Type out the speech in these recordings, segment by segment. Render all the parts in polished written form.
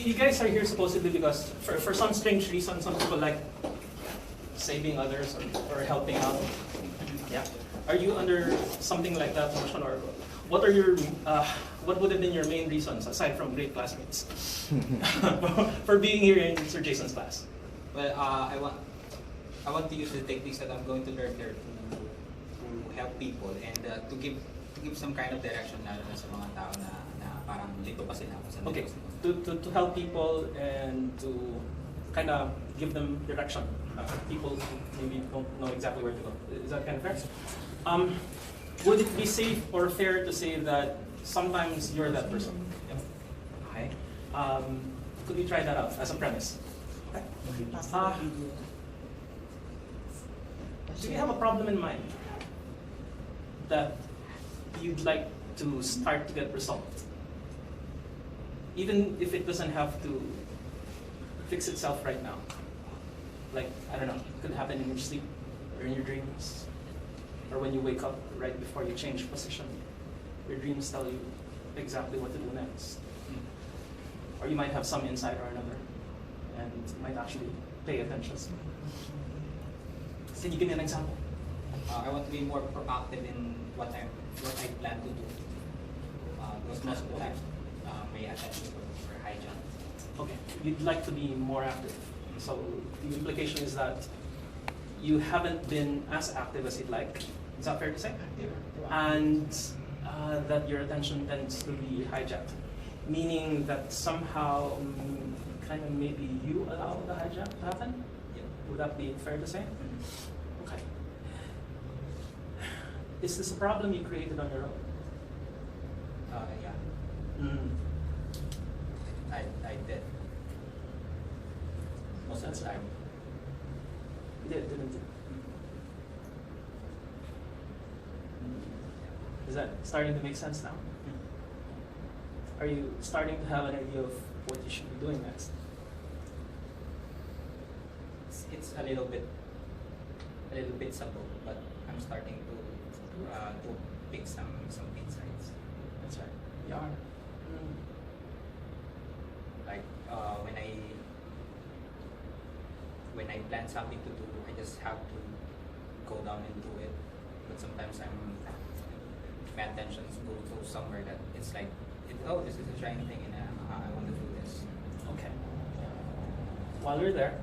you guys are here supposedly because for some strange reason, some people like saving others or helping out. Yeah. Are you under something like that notion, or what are your what would have been your main reasons aside from great classmates for being here in Sir Jason's class? Well, I want to use the techniques that I'm going to learn here to help people and to give some kind of direction na sa mga tao na parang dito pa sila. Okay. To help people and to kind of give them direction. People who maybe don't know exactly where to go. Is that kind of fair? Would it be safe or fair to say that sometimes you're that person? Okay. Could we try that out as a premise? Okay. Do you have a problem in mind that you'd like to start to get resolved? Even if it doesn't have to fix itself right now. Like, I don't know, it could happen in your sleep or in your dreams, or when you wake up right before you change position. Your dreams tell you exactly what to do next. Or you might have some insight or another, and might actually pay attention. Can you give me an example? I want to be more proactive in what I plan to do. Because most of the time, may attention for high jump. Okay, you'd like to be more active. So the implication is that you haven't been as active as you'd like. Is that fair to say? Yeah. And that your attention tends to be hijacked, meaning that somehow, kind of maybe you allow the hijack to happen? Yeah. Would that be fair to say? Okay. Is this a problem you created on your own? Yeah. I did. Most of the time. You did, didn't you? Is that starting to make sense now? Are you starting to have an idea of what you should be doing next? It's a little bit subtle, but I'm starting to pick some insights. That's right. You are. Like when I plan something to do, I just have to go down and do it. But sometimes my attention goes somewhere that it's like, this is a shiny thing, and I want to do this. Okay. While you're there,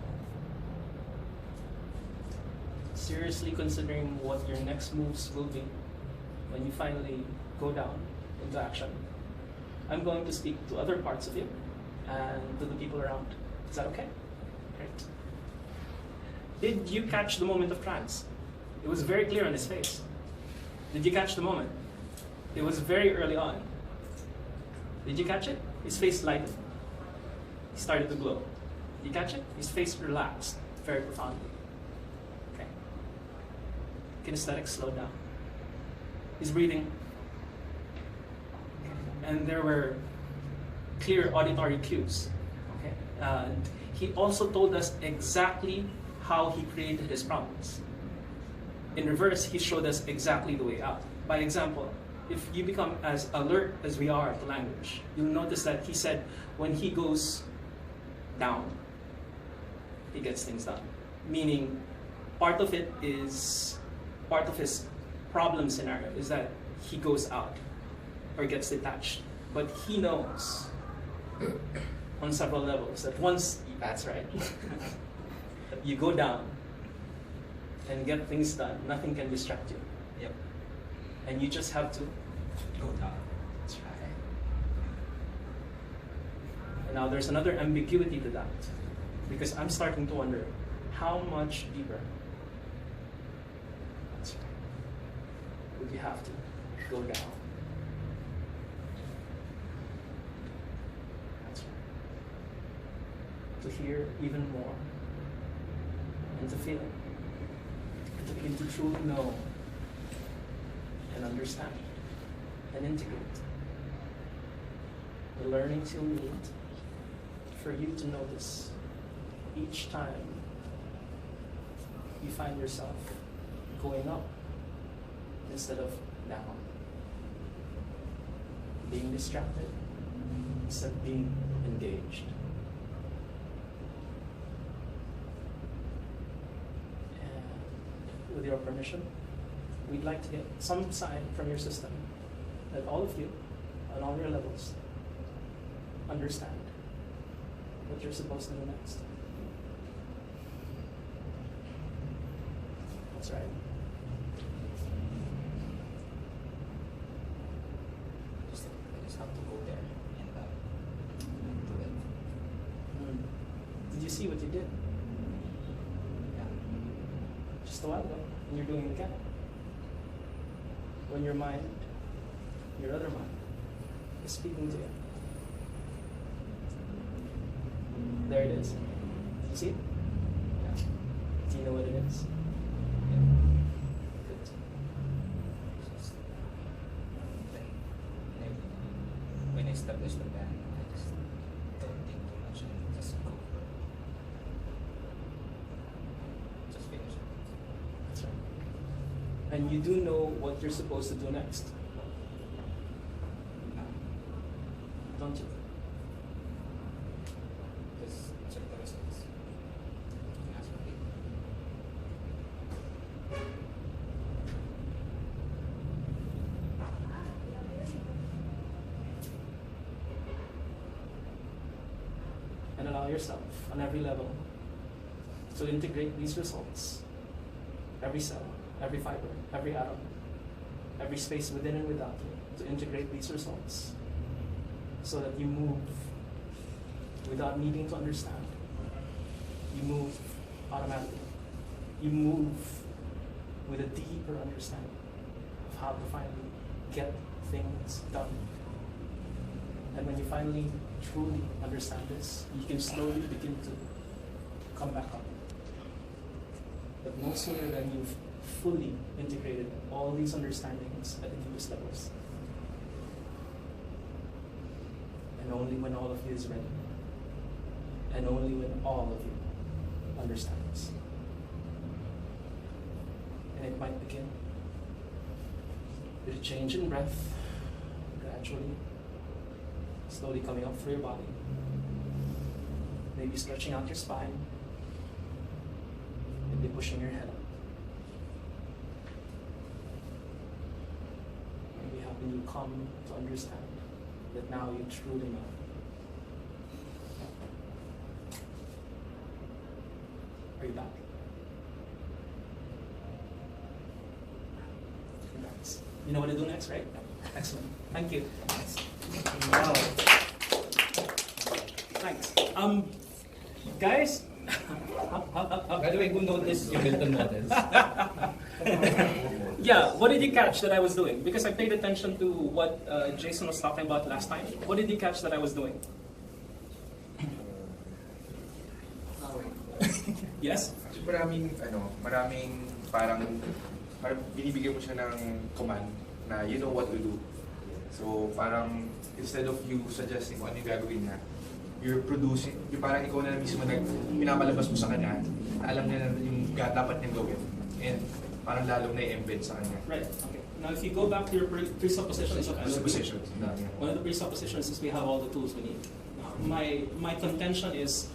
seriously considering what your next moves will be when you finally go down into action, I'm going to speak to other parts of you and to the people around. Is that okay? Great. Did you catch the moment of trance? It was very clear on his face. Did you catch the moment? It was very early on. Did you catch it? His face lightened. He started to glow. Did you catch it? His face relaxed very profoundly. Okay. Kinesthetics slowed down. His breathing. And there were clear auditory cues. Okay. And he also told us exactly how he created his problems. In reverse, he showed us exactly the way out. By example, if you become as alert as we are to language, you'll notice that he said when he goes down, he gets things done. Meaning, part of his problem scenario is that he goes out or gets detached. But he knows on several levels that once, that's right, you go down and get things done, nothing can distract you. Yep. And you just have to go down. That's right. And now there's another ambiguity to that, because I'm starting to wonder how much deeper. That's right. Would you have to go down? That's right. To hear even more, and to feel it, and to begin to truly know and understand and integrate the learnings you'll need for you to notice each time you find yourself going up instead of down, being distracted instead of being engaged. with your permission, we'd like to get some sign from your system that all of you, on all your levels, understand what you're supposed to do next. That's right. I just have to go there and do it. Did you see what you did? Yeah. Just a while ago, and you're doing it again. When your mind, your other mind, is speaking to you. There it is. You see it? Yeah. Do you know what it is? Yeah. Good. Just, when I establish the plan, I just don't think too much and just go for it. Just finish it. That's right. And you do know what you're supposed to do next, don't you? Just check the results. And ask for people. And allow yourself, on every level, to integrate these results. Every cell, every fiber, every atom, every space within and without you, to integrate these results so that you move without needing to understand. You move automatically. You move with a deeper understanding of how to finally get things done. And when you finally truly understand this, you can slowly begin to come back up. But no sooner than you've fully integrated all these understandings at the deepest levels. And only when all of you is ready. And only when all of you understands. And it might begin with a change in breath, gradually, slowly coming up through your body. Maybe stretching out your spine. Maybe pushing your head up. Maybe helping you come to understand that now you truly know. Are you back? Congrats. You know what to do next, right? Excellent. Thank you. Wow. Thanks. Guys. By the way, who noticed yung Milton models? Yeah, what did you catch that I was doing? Because I paid attention to what Jason was talking about last time. What did you catch that I was doing? Yes? So maraming parang binibigyan mo siya ng command na you know what to do. So parang instead of you suggesting kung ano yung gagawin niya, you're producing, yung parang ikaw na mismo pinapalabas mo sa kanya, alam niya na yung dapat niyang gawin. And parang lalong na i-embed sa kanya. Right, okay. Now if you go back to your presuppositions of NLP, one of the presuppositions is we have all the tools we need. My contention is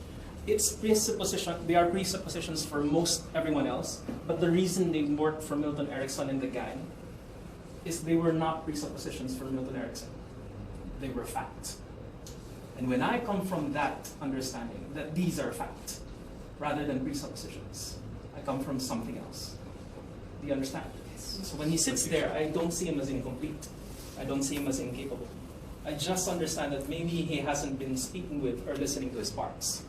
they are presuppositions for most everyone else, but the reason they worked for Milton Erickson and the gang is they were not presuppositions for Milton Erickson. They were facts. And when I come from that understanding that these are facts rather than presuppositions, I come from something else. Do you understand? So when he sits there, I don't see him as incomplete. I don't see him as incapable. I just understand that maybe he hasn't been speaking with or listening to his parts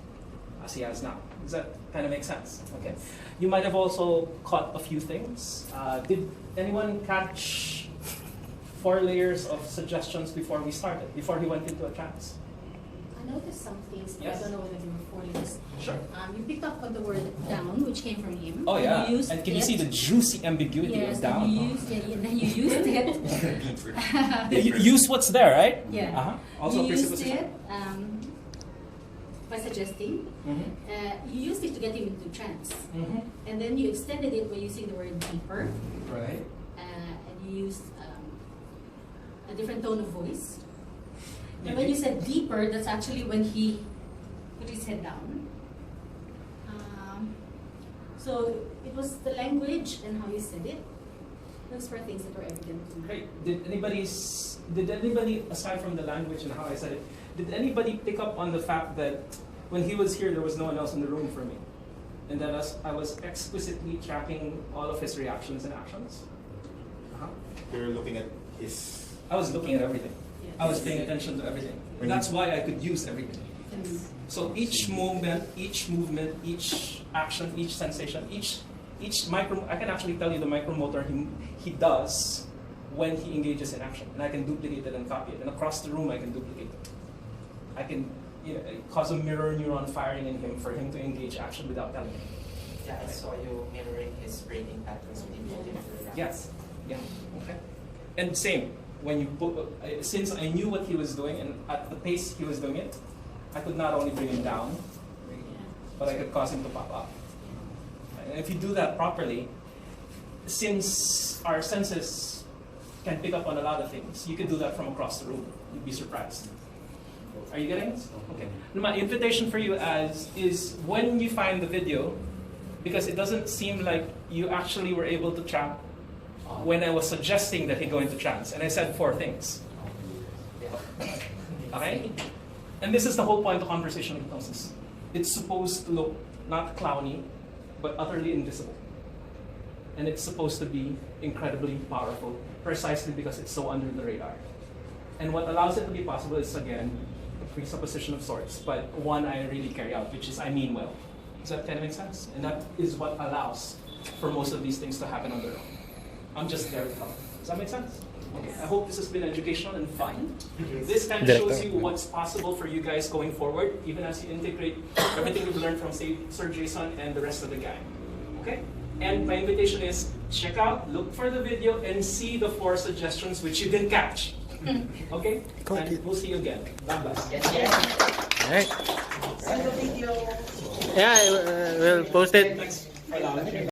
as he has now. Does that kind of make sense? Okay. You might have also caught a few things. Did anyone catch 4 layers of suggestions before we started, before he went into a trance? I noticed some things, but Yes. I don't know whether they were 4 layers. Sure. You picked up on the word down, which came from him. Oh yeah. You used And can you it. see the juicy ambiguity Yes, of down? and you used it. And then you used it. Use what's there, right? Yeah. Also you used presupposition. it by suggesting. Mm-hmm. You used it to get him into trance. Mm-hmm. And then you extended it by using the word deeper. Right. And you used a different tone of voice. And Mhm. when you said deeper, that's actually when he put his head down. So it was the language and how you said it. Those were things that were evident to me. Great. Did anybody, aside from the language and how I said it, did anybody pick up on the fact that when he was here, there was no one else in the room for me? And that I was exquisitely tracking all of his reactions and actions? You're looking at his... I was looking at everything. Yes. I was paying attention to everything. And that's why I could use everything. Yes. So each movement, each action, each sensation, each micro, I can actually tell you the micromotor he does when he engages in action. And I can duplicate it and copy it. And across the room, I can duplicate it. I can cause a mirror neuron firing in him for him to engage action without telling him. Yeah, I saw you mirroring his breathing patterns with different Yes. Yeah. Okay. And same, when you put, since I knew what he was doing and at the pace he was doing it, I could not only bring him down, but I could cause him to pop up. And if you do that properly, since our senses can pick up on a lot of things, you could do that from across the room. You'd be surprised. Are you getting it? Okay. And my invitation for you is when you find the video, because it doesn't seem like you actually were able to track when I was suggesting that he go into trance, and I said 4 things. Okay? And this is the whole point of conversational hypnosis. It's supposed to look not clowny, but utterly invisible. And it's supposed to be incredibly powerful, precisely because it's so under the radar. And what allows it to be possible is, again, a presupposition of sorts, but one I really carry out, which is I mean well. Does that kind of make sense? And that is what allows for most of these things to happen on their own. I'm just there to help. Does that make sense? Okay. I hope this has been educational and fun. This kind of shows you what's possible for you guys going forward, even as you integrate everything you've learned from, say, Sir Jason and the rest of the gang. Okay? And my invitation is check out, look for the video, and see the 4 suggestions which you didn't catch. Okay? And we'll see you again. God bless. All right. Send the video. Yeah, we'll post it. Thanks for allowing me.